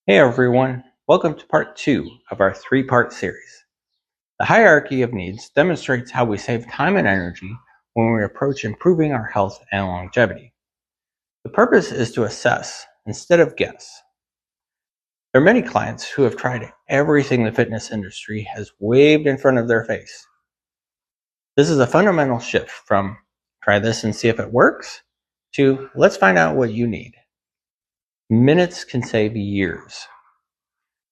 Hey everyone, welcome to part 2 of our 3-part series. The hierarchy of needs demonstrates how we save time and energy when we approach improving our health and longevity. The purpose is to assess instead of guess. There are many clients who have tried everything the fitness industry has waved in front of their face. This is a fundamental shift from try this and see if it works to let's find out what you need. Minutes can save years.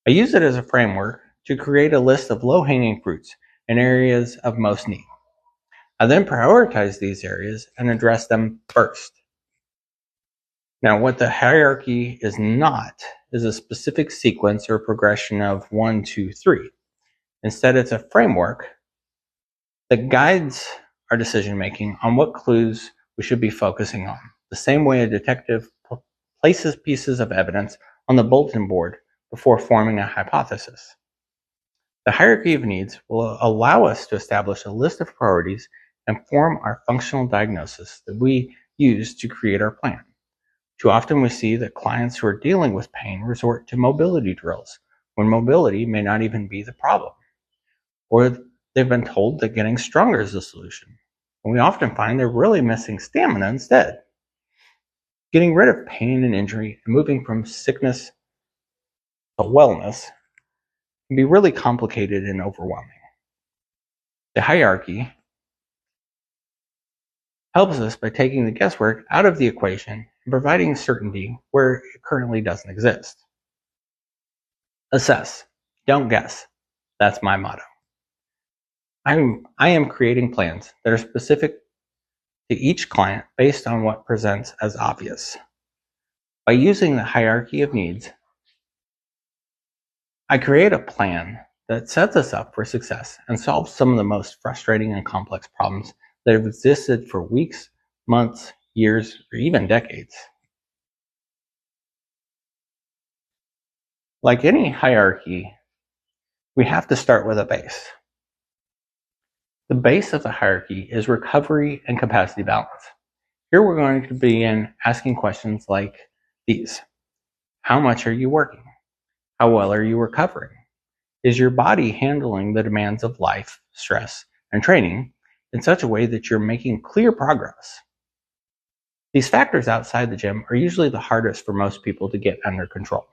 I use it as a framework to create a list of low-hanging fruits and areas of most need. I then prioritize these areas and address them first. Now, what the hierarchy is not is a specific sequence or progression of 1, 2, 3. Instead, it's a framework that guides our decision-making on what clues we should be focusing on, the same way a detective places pieces of evidence on the bulletin board before forming a hypothesis. The hierarchy of needs will allow us to establish a list of priorities and form our functional diagnosis that we use to create our plan. Too often we see that clients who are dealing with pain resort to mobility drills when mobility may not even be the problem. Or they've been told that getting stronger is the solution, and we often find they're really missing stamina instead. Getting rid of pain and injury and moving from sickness to wellness can be really complicated and overwhelming. The hierarchy helps us by taking the guesswork out of the equation and providing certainty where it currently doesn't exist. Assess, don't guess. That's my motto. I am creating plans that are specific to each client based on what presents as obvious. By using the hierarchy of needs, I create a plan that sets us up for success and solves some of the most frustrating and complex problems that have existed for weeks, months, years, or even decades. Like any hierarchy, we have to start with a base. The base of the hierarchy is recovery and capacity balance. Here we're going to begin asking questions like these. How much are you working? How well are you recovering? Is your body handling the demands of life, stress, and training in such a way that you're making clear progress? These factors outside the gym are usually the hardest for most people to get under control.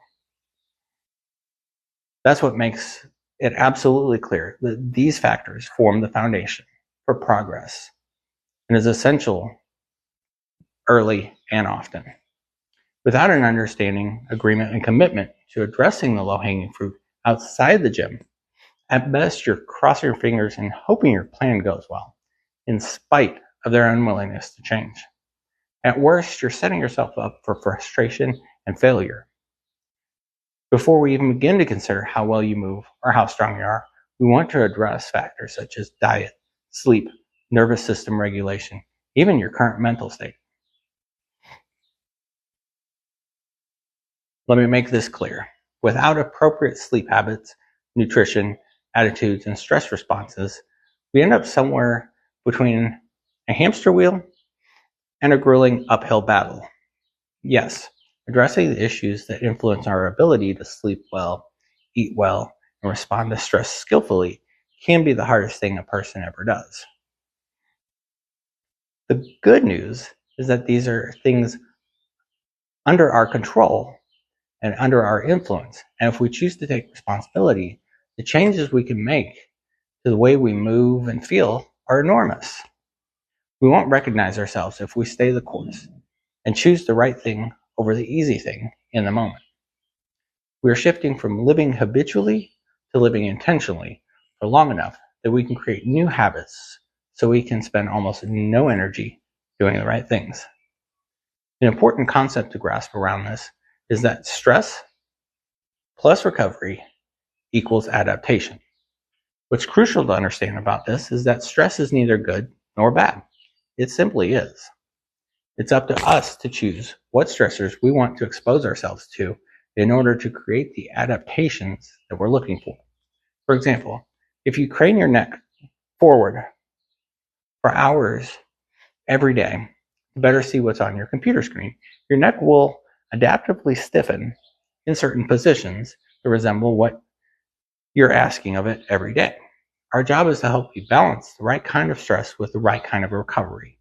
That's what makes it absolutely clear that these factors form the foundation for progress and is essential early and often. Without an understanding, agreement, and commitment to addressing the low-hanging fruit outside the gym, at best you're crossing your fingers and hoping your plan goes well, in spite of their unwillingness to change. At worst, you're setting yourself up for frustration and failure. Before we even begin to consider how well you move or how strong you are, we want to address factors such as diet, sleep, nervous system regulation, even your current mental state. Let me make this clear. Without appropriate sleep habits, nutrition, attitudes, and stress responses, we end up somewhere between a hamster wheel and a grueling uphill battle. Yes, addressing the issues that influence our ability to sleep well, eat well, and respond to stress skillfully can be the hardest thing a person ever does. The good news is that these are things under our control and under our influence. And if we choose to take responsibility, the changes we can make to the way we move and feel are enormous. We won't recognize ourselves if we stay the course and choose the right thing over the easy thing in the moment. We are shifting from living habitually to living intentionally for long enough that we can create new habits so we can spend almost no energy doing the right things. An important concept to grasp around this is that stress plus recovery equals adaptation. What's crucial to understand about this is that stress is neither good nor bad. It simply is. It's up to us to choose what stressors we want to expose ourselves to in order to create the adaptations that we're looking for. For example, if you crane your neck forward for hours every day to better see what's on your computer screen, your neck will adaptively stiffen in certain positions to resemble what you're asking of it every day. Our job is to help you balance the right kind of stress with the right kind of recovery.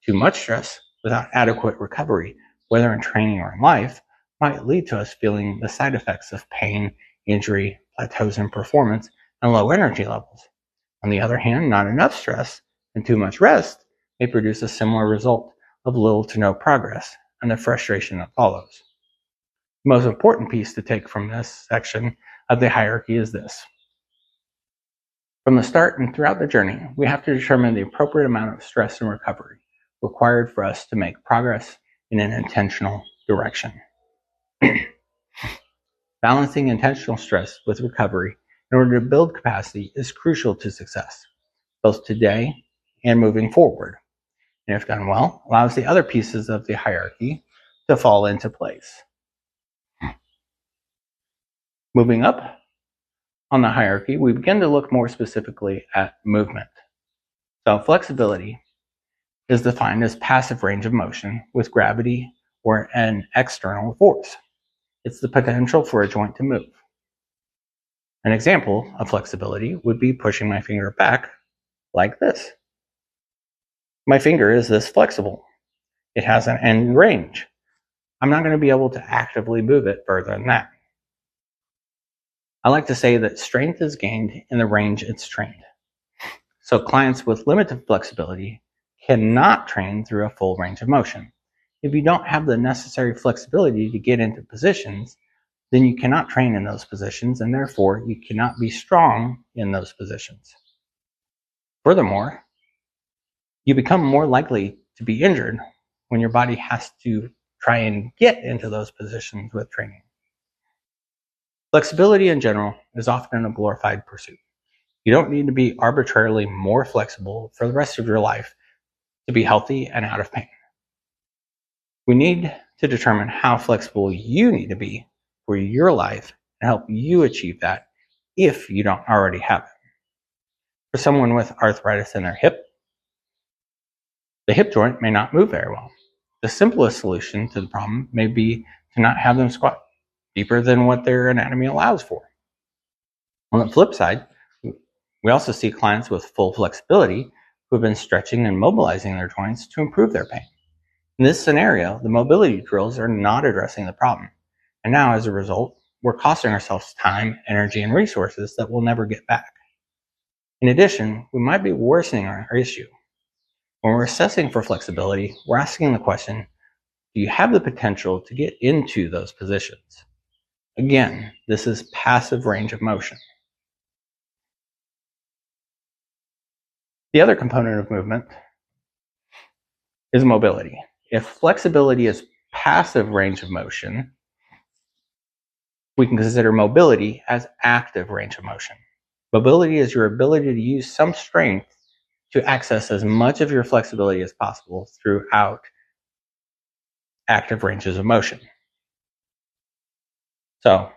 Too much stress without adequate recovery, whether in training or in life, might lead to us feeling the side effects of pain, injury, plateaus in performance, and low energy levels. On the other hand, not enough stress and too much rest may produce a similar result of little to no progress and the frustration that follows. The most important piece to take from this section of the hierarchy is this. From the start and throughout the journey, we have to determine the appropriate amount of stress and recovery required for us to make progress in an intentional direction. Balancing intentional stress with recovery in order to build capacity is crucial to success, both today and moving forward. And if done well, allows the other pieces of the hierarchy to fall into place. Moving up on the hierarchy, we begin to look more specifically at movement. So flexibility is defined as passive range of motion with gravity or an external force. It's the potential for a joint to move. An example of flexibility would be pushing my finger back like this. My finger is this flexible. It has an end range. I'm not going to be able to actively move it further than that. I like to say that strength is gained in the range it's trained. So clients with limited flexibility cannot train through a full range of motion. If you don't have the necessary flexibility to get into positions, then you cannot train in those positions, and therefore you cannot be strong in those positions. Furthermore, you become more likely to be injured when your body has to try and get into those positions with training. Flexibility in general is often a glorified pursuit. You don't need to be arbitrarily more flexible for the rest of your life to be healthy and out of pain. We need to determine how flexible you need to be for your life and help you achieve that if you don't already have it. For someone with arthritis in their hip, the hip joint may not move very well. The simplest solution to the problem may be to not have them squat deeper than what their anatomy allows for. On the flip side, we also see clients with full flexibility who have been stretching and mobilizing their joints to improve their pain. In this scenario, the mobility drills are not addressing the problem. And now, as a result, we're costing ourselves time, energy, and resources that we'll never get back. In addition, we might be worsening our issue. When we're assessing for flexibility, we're asking the question, do you have the potential to get into those positions? Again, this is passive range of motion. The other component of movement is mobility. If flexibility is passive range of motion, we can consider mobility as active range of motion. Mobility is your ability to use some strength to access as much of your flexibility as possible throughout active ranges of motion. So,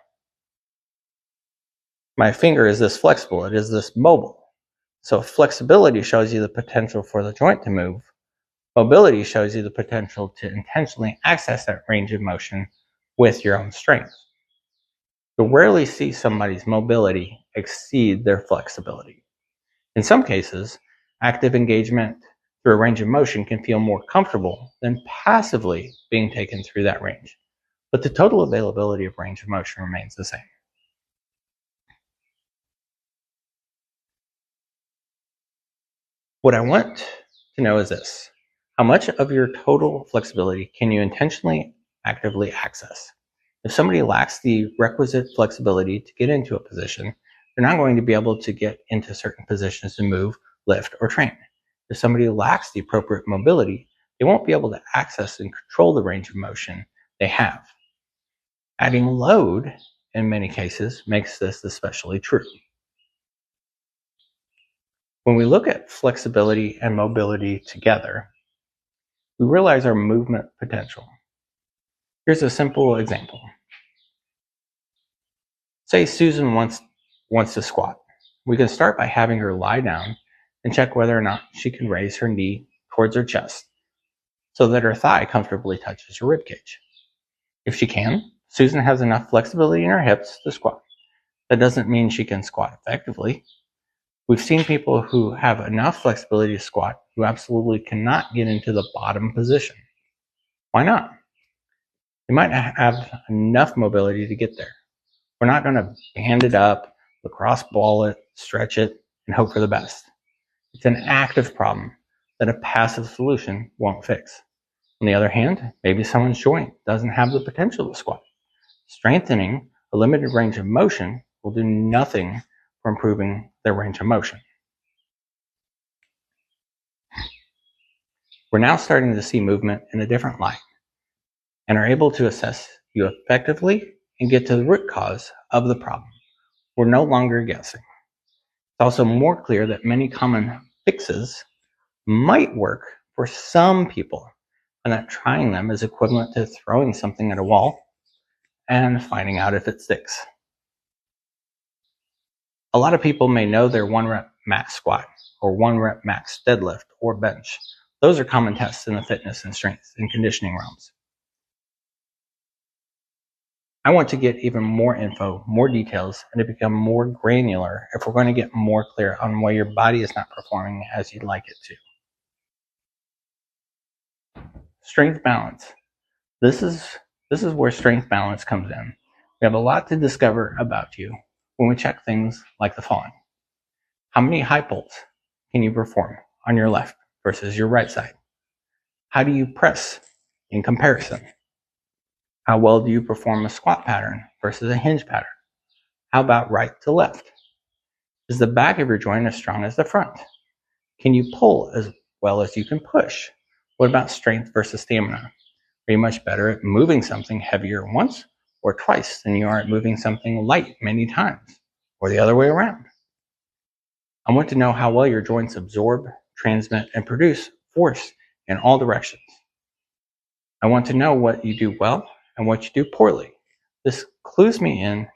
my finger is this flexible, it is this mobile. So flexibility shows you the potential for the joint to move. Mobility shows you the potential to intentionally access that range of motion with your own strength. You'll rarely see somebody's mobility exceed their flexibility. In some cases, active engagement through a range of motion can feel more comfortable than passively being taken through that range, but the total availability of range of motion remains the same. What I want to know is this: how much of your total flexibility can you intentionally actively access? If somebody lacks the requisite flexibility to get into a position, they're not going to be able to get into certain positions to move, lift, or train. If somebody lacks the appropriate mobility, they won't be able to access and control the range of motion they have. Adding load, in many cases, makes this especially true. When we look at flexibility and mobility together, we realize our movement potential. Here's a simple example. Say Susan wants to squat. We can start by having her lie down and check whether or not she can raise her knee towards her chest so that her thigh comfortably touches her ribcage. If she can, Susan has enough flexibility in her hips to squat. That doesn't mean she can squat effectively. We've seen people who have enough flexibility to squat who absolutely cannot get into the bottom position. Why not? They might have enough mobility to get there. We're not going to band it up, lacrosse ball it, stretch it, and hope for the best. It's an active problem that a passive solution won't fix. On the other hand, maybe someone's joint doesn't have the potential to squat. Strengthening a limited range of motion will do nothing for improving their range of motion. We're now starting to see movement in a different light and are able to assess you effectively and get to the root cause of the problem. We're no longer guessing. It's also more clear that many common fixes might work for some people, and that trying them is equivalent to throwing something at a wall and finding out if it sticks. A lot of people may know their 1 rep max squat or 1 rep max deadlift or bench. Those are common tests in the fitness and strength and conditioning realms. I want to get even more info, more details, and to become more granular if we're going to get more clear on why your body is not performing as you'd like it to. Strength balance. This is where strength balance comes in. We have a lot to discover about you when we check things like the following. How many high pulls can you perform on your left versus your right side? How do you press in comparison? How well do you perform a squat pattern versus a hinge pattern? How about right to left? Is the back of your joint as strong as the front? Can you pull as well as you can push? What about strength versus stamina? Are you much better at moving something heavier once or twice than you are at moving something light many times, or the other way around? I want to know how well your joints absorb, transmit, and produce force in all directions. I want to know what you do well and what you do poorly. This clues me in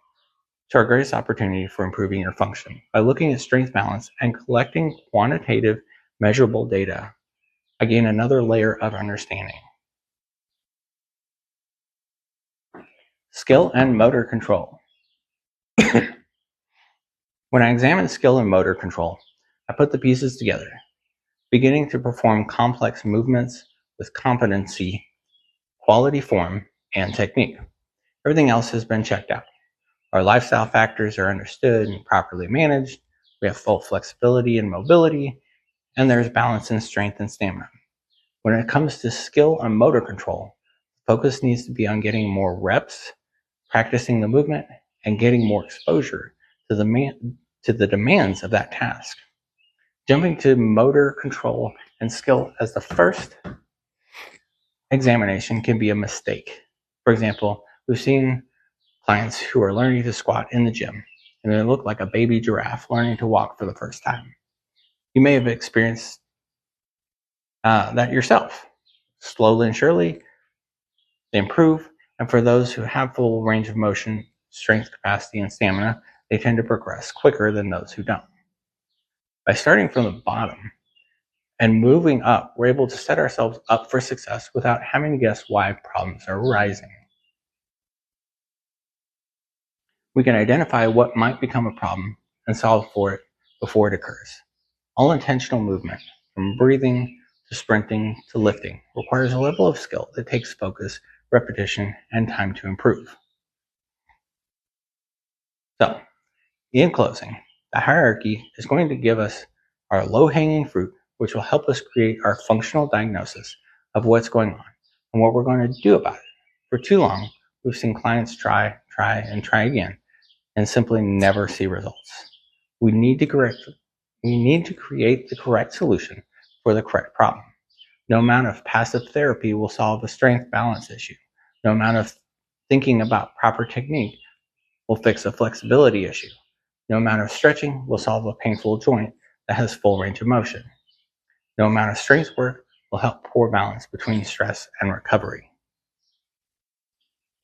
to our greatest opportunity for improving your function. By looking at strength balance and collecting quantitative, measurable data, I gain another layer of understanding. Skill and motor control. When I examine skill and motor control, I put the pieces together, beginning to perform complex movements with competency, quality form, and technique. Everything else has been checked out. Our lifestyle factors are understood and properly managed. We have full flexibility and mobility, and there's balance in strength and stamina. When it comes to skill and motor control, focus needs to be on getting more reps, practicing the movement, and getting more exposure to the demands of that task. Jumping to motor control and skill as the first examination can be a mistake. For example, we've seen clients who are learning to squat in the gym, and they look like a baby giraffe learning to walk for the first time. You may have experienced that yourself. Slowly and surely, they improve, and for those who have full range of motion, strength, capacity, and stamina, they tend to progress quicker than those who don't. By starting from the bottom and moving up, we're able to set ourselves up for success without having to guess why problems are arising. We can identify what might become a problem and solve for it before it occurs. All intentional movement, from breathing to sprinting to lifting, requires a level of skill that takes focus, repetition, and time to improve. So, in closing, the hierarchy is going to give us our low-hanging fruit, which will help us create our functional diagnosis of what's going on and what we're going to do about it. For too long, we've seen clients try again and simply never see results. We need to create the correct solution for the correct problem. No amount of passive therapy will solve a strength balance issue. No amount of thinking about proper technique will fix a flexibility issue. No amount of stretching will solve a painful joint that has full range of motion. No amount of strength work will help poor balance between stress and recovery.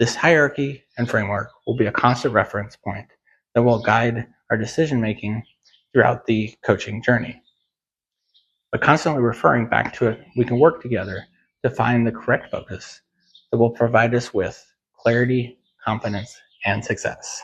This hierarchy and framework will be a constant reference point that will guide our decision-making throughout the coaching journey. By constantly referring back to it, we can work together to find the correct focus that will provide us with clarity, confidence, and success.